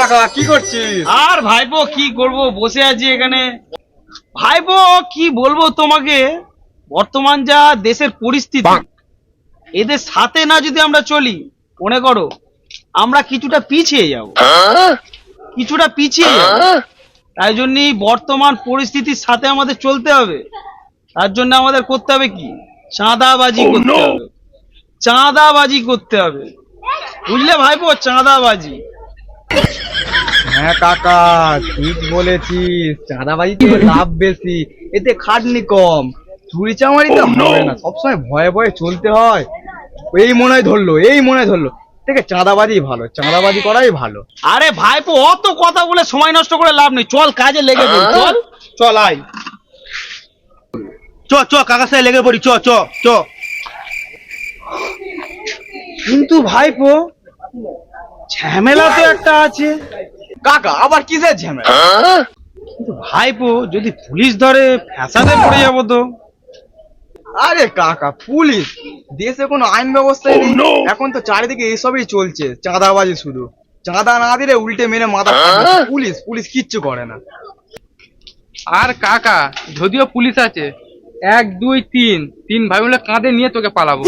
কাকা কি করছিস? আর ভাইপো কি করব, বসে আছি এখানে। ভাইপো কি বলবো তোমাকে, বর্তমান যা দেশের পরিস্থিতি, এদের সাথে না যদি আমরা চলি, মনে করো আমরা কিছুটা পিছিয়ে যাব, কিছুটা পিছিয়ে যাব। তাই জন্যই বর্তমান পরিস্থিতির সাথে আমাদের চলতে হবে। তার জন্য আমাদের করতে হবে কি, চাঁদাবাজি করতে হবে, চাঁদাবাজি করতে হবে, বুঝলে ভাইপো, চাঁদাবাজি। হ্যাঁ কাকা ঠিক বলেছিস, চাঁদাবাজিতে লাভ বেশি, এতে খাটনি কম, চুরি চামারি তো হবে না, সবসময় ভয়ে ভয়ে চলতে হয়। এই মনে হয় ধরলো, এই মনে হয় ধরলো, থেকে চাঁদাবাজি ভালো, চাঁদাবাজি করাই ভালো। আরে ভাইপো অত কথা বলে সময় নষ্ট করে লাভ নেই, চল কাজে লেগে পড়ি, চল চল আয়। চ চ কাকার সাথে লেগে পড়ি, চ চ চ। কিন্তু ভাইপো ঝামেলা তো একটা আছে। কাকা আবার কিসের ঝামেলা? কিন্তু ভাইপো যদি পুলিশ ধরে ফ্যাসাদে পড়ে যাবো তো। আরে কাকা পুলিশ, দেশে কোনো আইন ব্যবস্থাই নেই, এখন তো চারিদিকে এসবই চলছে, চাঁদাবাজি শুধু, চাঁদা না দিলে উল্টে মেরে মাথা ফাটাচ্ছে। পুলিশ পুলিশ কিচ্ছু করে না। আর কাকা যদিও পুলিশ আছে, 1 2 3 তিন ভাই মিলে কাঁধে নিয়ে তোকে পালাবো।